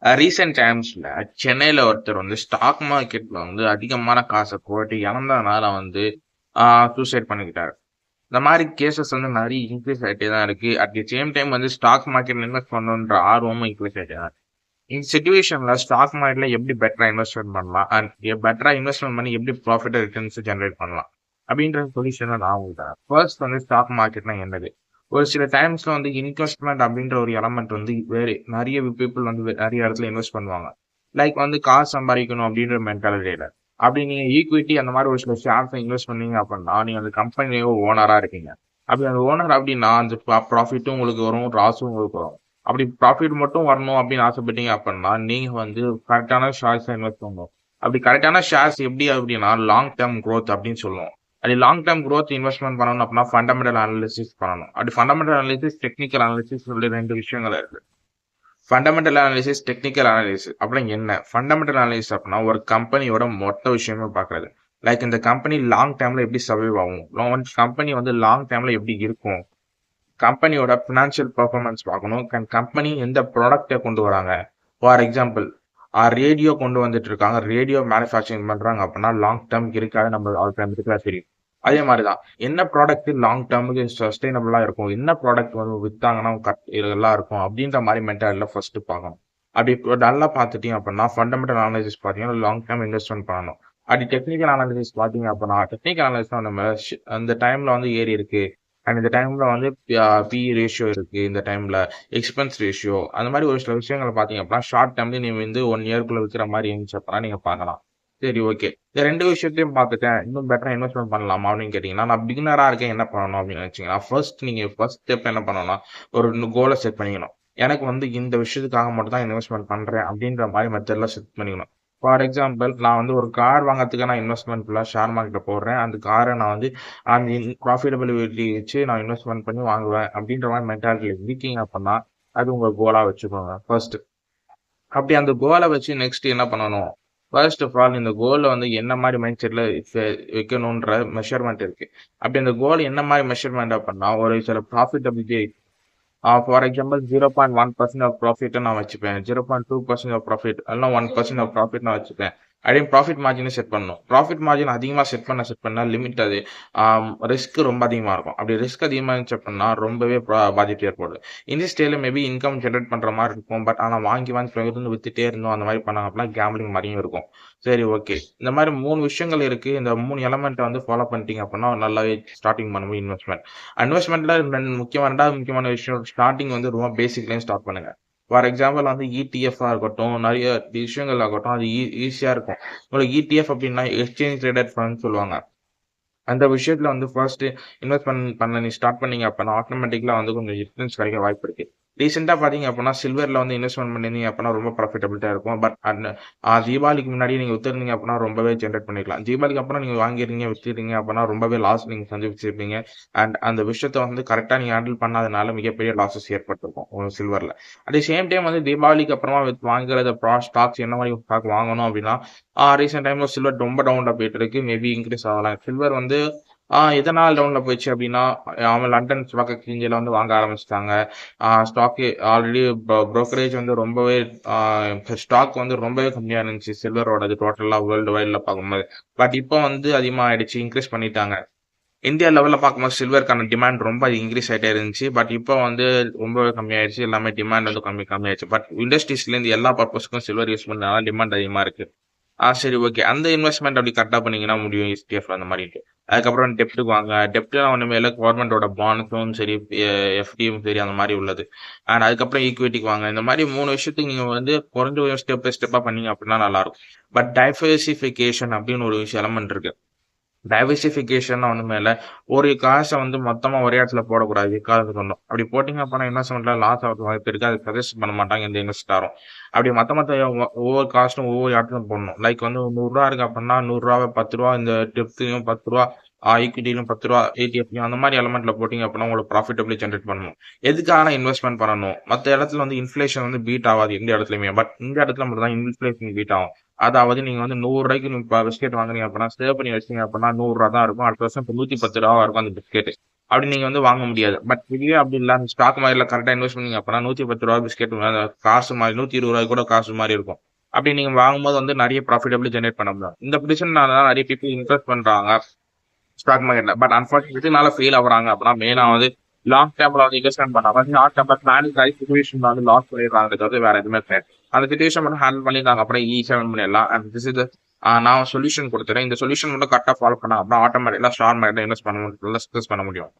Recent டைம்ஸ்ல சென்னையில ஒருத்தர் வந்து ஸ்டாக் மார்க்கெட்ல வந்து அதிகமான காசை போட்டு இழந்ததுனால வந்து சூசைட் பண்ணிக்கிட்டாரு. இந்த மாதிரி கேசஸ் வந்து நிறைய இன்க்ரீஸ் ஆகிட்டே தான் இருக்கு. அட் தி சேம் டைம் வந்து ஸ்டாக் மார்க்கெட் இன்வெஸ்ட் பண்ணணுன்ற ஆர்வமும் இன்க்ரீஸ் ஆகிட்டே தான் இருக்கு. இந்த சுச்சுவேஷன்ல ஸ்டாக் மார்க்கெட்ல எப்படி பெட்டரா இன்வெஸ்ட்மெண்ட் பண்ணலாம் அண்ட் பெட்டரா இன்வெஸ்ட்மெண்ட் பண்ணி எப்படி ப்ராஃபிட் ரிட்டர்ன்ஸ் ஜென்ரேட் பண்ணலாம் அப்படின்ற சொல்யூஷன் நான் உங்களுக்கு ஃபர்ஸ்ட் வந்து ஸ்டாக் மார்க்கெட்னா என்னது. ஒரு சில டைம்ஸ்ல வந்து இன்வெஸ்ட்மெண்ட் அப்படின்ற ஒரு எலமெண்ட் வந்து வேறு நிறைய பீப்புள் வந்து நிறைய இடத்துல இன்வெஸ்ட் பண்ணுவாங்க. லைக் வந்து காசு சம்பாதிக்கணும் அப்படின்ற மென்டாலிட்டியில அப்படி நீங்க ஈக்விட்டி அந்த மாதிரி ஒரு சில ஷேர்ஸ் இன்வெஸ்ட் பண்ணீங்க அப்படின்னா நீங்க அந்த கம்பெனியோ ஓனரா இருக்கீங்க. அப்படி அந்த ஓனர் அப்படின்னா அந்த ப்ராஃபிட்டும் உங்களுக்கு வரும், லாஸும் உங்களுக்கு வரும். அப்படி ப்ராஃபிட் மட்டும் வரணும் அப்படின்னு ஆசைப்பட்டீங்க அப்படின்னா நீங்க வந்து கரெக்டான ஷேர்ஸ் இன்வெஸ்ட் பண்ணணும். அப்படி கரெக்டான ஷேர்ஸ் எப்படி அப்படின்னா லாங் டேர்ம் growth அப்படின்னு சொல்லுவோம். அது லாங் டேர்ம் growth இன்வெஸ்ட்மெண்ட் பண்ணணும் அப்படின்னா ஃபண்டமெண்டல் அனாலிசிஸ் பண்ணணும். அப்படி ஃபண்டமெண்டல் அனாலிசிஸ் டெக்னிக்கல் அனாலிசிஸ் சொல்லி ரெண்டு விஷயங்கள் இருக்கு. ஃபண்டமெண்டல் அனாலிசிஸ், டெக்னிக்கல் அனாலிசிஸ் அப்படின்னா என்ன? ஃபண்டமெண்டல் அனாலிசிஸ் அப்படின்னா ஒரு கம்பெனியோட மொத்த விஷயமே பார்க்கறது. லைக் இந்த கம்பெனி லாங் டேர்ம்ல எப்படி சர்வைவ் ஆகும், கம்பெனி வந்து லாங் டேர்ம்ல எப்படி இருக்கும், கம்பெனியோட ஃபினான்ஷியல் பெர்ஃபார்மன்ஸ் பார்க்கணும், கம்பெனி எந்த ப்ராடக்ட்டை கொண்டு வராங்க. ஃபார் எக்ஸாம்பிள் ரேடியோ கொண்டு வந்துட்டு இருக்காங்க, ரேடியோ மேனுஃபேக்சரிங் பண்றாங்க அப்படின்னா லாங் டேர்ம் இருக்காது நம்ம ஆல்ரெடி தெரியும். அதே மாதிரிதான் என்ன ப்ராடக்ட் லாங் டேர்முக்கு சஸ்டைனபிளா இருக்கும், என்ன ப்ராடக்ட் வந்து வித்தாங்கன்னா இதெல்லாம் இருக்கும் அப்படின்ற மாதிரி மென்டாலிட்டியில ஃபர்ஸ்ட் பார்க்கணும். அப்படி நல்லா பார்த்துட்டீங்க அப்படின்னா ஃபண்டமெண்டல் அனாலிசிஸ் பார்த்தீங்கன்னா லாங் டேர்ம் இன்வெஸ்ட்மெண்ட் பண்ணணும். அப்படி டெக்னிக்கல் அனாலிசிஸ் பார்த்தீங்க அப்படின்னா டெக்னிக்கல் அனாலிசிஸ் நம்ம அந்த டைம்ல வந்து ஏறி இருக்கு அண்ட் இந்த டைம்ல வந்து பி ரேஷியோ இருக்கு, இந்த டைம்ல எக்ஸ்பென்ஸ் ரேஷியோ அந்த மாதிரி ஒரு சில விஷயங்களை பார்த்தீங்க அப்படின்னா ஷார்ட் டேர்ம்ல நீங்க வந்து 1 இயர்க்குள்ள விற்கிற மாதிரி இருந்துச்சு அப்படின்னா நீங்க பார்க்கலாம். சரி, ஓகே. இந்த ரெண்டு விஷயத்தையும் பார்த்துட்டேன், இன்னும் பெட்டரா இன்வெஸ்ட்மெண்ட் பண்ணலாமா அப்படின்னு கேட்டீங்கன்னா நான் பிகினரா இருக்கேன் என்ன பண்ணணும் அப்படின்னு நினைச்சீங்கன்னா ஃபர்ஸ்ட் ஸ்டெப் என்ன பண்ணணும்னா ஒரு கோலை செட் பண்ணிக்கணும். எனக்கு வந்து இந்த விஷயத்துக்காக மட்டும் தான் இன்வெஸ்ட்மெண்ட் பண்றேன் அப்படின்ற மாதிரி மெத்தட்ல செட் பண்ணிக்கணும். ஃபார் எக்ஸாம்பிள் நான் வந்து ஒரு கார் வாங்குறதுக்கு நான் இன்வெஸ்ட்மெண்ட் ஃபுல்லாக ஷேர் மார்க்கெட்டில் போடுறேன், அந்த காரை நான் வந்து அந்த ப்ராஃபிட்டபிலிட்டி வச்சு நான் இன்வெஸ்ட்மெண்ட் பண்ணி வாங்குவேன் அப்படின்ற மாதிரி மென்டாலிட்டி இருக்கீங்க அப்படின்னா அது உங்க கோலா வச்சுக்கோங்க ஃபர்ஸ்ட். அப்படி அந்த கோலை வச்சு நெக்ஸ்ட் என்ன பண்ணணும், ஃபர்ஸ்ட் ஆஃப் ஆல் இந்த கோலை வந்து என்ன மாதிரி மைண்ட் செட்ல வைக்கணுன்ற மெஷர்மெண்ட் இருக்கு. அப்படி அந்த கோல் என்ன மாதிரி மெஷர்மெண்ட் அப்படின்னா ஒரு சில ப்ராஃபிட்டபிலிட்டி ஃபார் எக்ஸாம்பிள் 0.1% ஆஃப் ப்ராஃபிட்டை நான் வச்சுப்பேன், 0.2% ஆஃப் ப்ராஃபிட் இல்லைனா 1% ஆஃப் ப்ராஃபிட் நான் வச்சுப்பேன் அப்படின்னு ப்ராஃபிட் மார்ஜினை செட் பண்ணணும். ப்ராஃபிட் மார்ஜின் அதிகமாக செட் பண்ண லிமிட் அது ரிஸ்க் ரொம்ப அதிகமாக இருக்கும். அப்படி ரிஸ்க் அதிகமாக இருந்துச்சு அப்படின்னா ரொம்பவே பாதிப்பு ஏற்படுது. இந்த ஸ்டேல மேபி இன்கம் ஜென்ரேட் பண்ணுற மாதிரி இருக்கும், பட் ஆனால் வாங்கி இருந்து வித்துட்டே இருந்தோம் அந்த மாதிரி பண்ணாங்க அப்படின்னா கேம்பிளிங் மாதிரியும் இருக்கும். சரி, ஓகே. இந்த மாதிரி 3 விஷயங்கள் இருக்கு. இந்த 3 எலமெண்ட்டை வந்து ஃபாலோ பண்ணிட்டீங்க அப்படின்னா நல்லாவே ஸ்டார்டிங் பண்ணும்போது இன்வெஸ்ட்மெண்ட்ல ரெண்டாவது முக்கியமான விஷயம் ஸ்டார்டிங் வந்து ரொம்ப பேசிக்லேயும் ஸ்டார்ட் பண்ணுங்க. ஃபார் எக்ஸாம்பிள் வந்து இடிஎஃப்ஆ இருக்கட்டும், நிறைய விஷயங்கள் ஆகட்டும், அது ஈஸியா இருக்கும். உங்களுக்கு இடிஎஃப் அப்படின்னா எக்ஸ்சேஞ்ச் ட்ரேடட் ஃபண்ட் சொல்லுவாங்க. அந்த விஷயத்துல வந்து ஃபர்ஸ்ட் இன்வெஸ்ட் பண்ண நீ ஸ்டார்ட் பண்ணீங்க அப்படின்னா ஆட்டோமேட்டிக்கலா வந்து கொஞ்சம் ரிட்டர்ன்ஸ் கிடைக்க வாய்ப்பு இருக்கு. ரீசெண்டா பாத்தீங்க அப்படின்னா சில்வர்ல வந்து இன்வெஸ்ட்மெண்ட் பண்ணிருந்தீங்க அப்படின்னா ரொம்ப ப்ராஃபிட்டபிலிட்டா இருக்கும். பட் தீபாவளிக்கு முன்னாடி நீங்க வித்துருந்தீங்க அப்படின்னா ரொம்பவே ஜென்ரேட் பண்ணிக்கலாம். தீபாவளிக்கு அப்புறம் நீங்க வாங்கிருந்தீங்க வித்துறீங்க அப்படின்னா ரொம்பவே லாஸ் நீங்க சந்திச்சிருப்பீங்க. அண்ட் அந்த விஷயத்த வந்து கரெக்டா நீங்க ஹேண்டில் பண்ணாதனால மிகப்பெரிய லாஸஸ் ஏற்பட்டிருக்கும் சில்வர்ல. அட் சேம் டைம் வந்து தீபாவளிக்கு அப்புறமா வாங்குறத ஸ்டாக்ஸ் என்ன மாதிரி ஸ்டாக் வாங்கணும் அப்படின்னா ரீசெண்ட் டைம்ல சில்வர் ரொம்ப டவுன்ல போயிட்டு இருக்கு, மேபி இன்க்ரீஸ் ஆகலாம். சில்வர் வந்து எதனால் டவுன்ல போயிடுச்சு அப்படின்னா அவன் லண்டன் ஸ்டாக் எக்ஸ்சேஞ்சில் வந்து வாங்க ஆரம்பிச்சிட்டாங்க. ஸ்டாக்கு ஆல்ரெடி ப்ரோக்கரேஜ் வந்து ரொம்பவே ஸ்டாக் வந்து ரொம்பவே கம்மியாக இருந்துச்சு சில்வரோடது டோட்டலாக வேர்ல்டு வைடில் பார்க்கும்போது. பட் இப்போ வந்து அதிகமாக ஆயிடுச்சு, இன்க்ரீஸ் பண்ணிட்டாங்க. இந்தியா லெவலில் பார்க்கும்போது சில்வருக்கான டிமாண்ட் ரொம்ப இன்க்ரீஸ் ஆகிட்டே இருந்துச்சு. பட் இப்போ வந்து ரொம்பவே கம்மியாயிடுச்சு, எல்லாமே டிமாண்ட் வந்து கம்மியாயிடுச்சு. பட் இண்டஸ்ட்ரீஸ்லேருந்து எல்லா பர்பஸ்க்கும் சில்வர் யூஸ் பண்ணனால டிமாண்ட் அதிகமாக இருக்கு. சரி, ஓகே. அந்த இன்வெஸ்ட்மெண்ட் அப்படி கரெக்டாக பண்ணீங்கன்னா முடியும் எஸ்டிஎஃப் அந்த மாதிரி. அதுக்கப்புறம் டெப்ட்டுக்கு வாங்க. டெப்ட்லாம் ஒன்றுமே இல்லை, கவர்மெண்டோட பாண்ட்ஸும் சரி எஃப்டியும் சரி அந்த மாதிரி உள்ளது. அண்ட் அதுக்கப்புறம் ஈக்விட்டிக்கு வாங்க. இந்த மாதிரி 3 விஷயத்துக்கு நீங்கள் வந்து குறைஞ்ச ஸ்டெப் பை ஸ்டெப்பாக பண்ணீங்க அப்படின்னா நல்லாயிருக்கும். பட் டைவர்சிஃபிகேஷன் அப்படின்னு ஒரு விஷயம் எலமெண்ட் இருக்கு. டைவர்சிஃபிகேஷன் ஒண்ணுமே இல்ல. ஒரு காசை வந்து மொத்தமா ஒரே இடத்துல போடக்கூடாது, எக்காரணத்துக்கு கொண்டும். அப்படி போட்டீங்க அப்படின்னா இன்வெஸ்ட்மெண்ட்ல லாஸ் ஆகிறதுக்கு வாய்ப்பு இருக்கு. அதை சஜஸ்ட் பண்ண மாட்டாங்க எந்த இன்வெஸ்டரும். அப்படி மொத்த ஒவ்வொரு காஸ்ட்டும் ஒவ்வொரு இடத்துல போடணும். லைக் வந்து ₹100 இருக்கு அப்படின்னா ₹100 ₹10 இந்த டிப்ஸ்லயும் ₹10, ஈக்விட்டிலும் ₹10, ஏடிஎஃப்லயும் அந்த மாதிரி எலமெண்ட்ல போட்டீங்க அப்படின்னா உங்களுக்கு ப்ராஃபிட்டபிளி ஜென்ரேட் பண்ணணும். எதுக்கான இன்வெஸ்ட்மெண்ட் பண்ணணும்? மற்ற இடத்துல வந்து இன்ஃபிளேஷன் வந்து பீட் ஆகாது எந்த இடத்துலயுமே. பட் இந்த இடத்துல மட்டும் தான் இன்ஃபிளேஷன் பீட் ஆகும். அதாவது நீங்க வந்து ₹100 நீங்க பிஸ்கெட் வாங்குறீங்க அப்படின்னா சேவ் பண்ணி வச்சீங்க அப்படின்னா ₹100 தான் இருக்கும். அடுத்த வருஷம் இப்போ ₹110 இருக்கும் அந்த பிஸ்கெட். அப்படி நீங்க வந்து வாங்க முடியாது. பட் இதுவே அப்படி இல்ல. ஸ்டாக் மார்க்கெட்ல கரெக்ட்டா இன்வெஸ்ட் பண்ணீங்க அப்பன்னா ரூ. 110 பிஸ்கெட் காசு மாரி ரூ. 120 கூட காசு மாரி இருக்கும். அப்படி நீங்க வாங்கும்போது வந்து நெறைய ப்ராஃபிட்டபிள் ஜெனரேட் பண்ண முடியும். இந்த பொசிஷன்னால தான் நெறைய பீப்பிள் இன்வெஸ்ட் பண்றாங்க ஸ்டாக் மார்க்கெட்ல. பட் அன்பார்ச்சுனேட்லி எதனால ஃபெயில் ஆகுறாங்க அப்படின்னா, மெயினா வந்து லாங் டேர்ம்ல வந்து இன்வெஸ்ட்மென்ட் பண்ணாம ஷார்ட் டேர்ம்ல பிளானிங் சிச்சுவேஷன்ல வந்து லாஸ் பண்ணிடுறாங்களே தவிர்த்து வேற எதுவுமே கிடையாது. அந்த சிச்சுவேஷன் மட்டும் ஹேண்டில் பண்ணியிருந்தாங்க அப்புறம் ஈஸியா வின் பண்ணிடலாம். அண்ட் திஸ் இஸ் நான் சொல்யூஷன் கொடுத்துறேன். இந்த சொல்யூஷன் மட்டும் கரெக்டா ஃபாலோ பண்ணா அப்படின்னா ஆட்டோமேட்டிக்கா ஸ்டாக் மார்க்கெட்ல இன்வெஸ்ட் பண்ண முடியும். சக்சஸ் பண்ண முடியும்.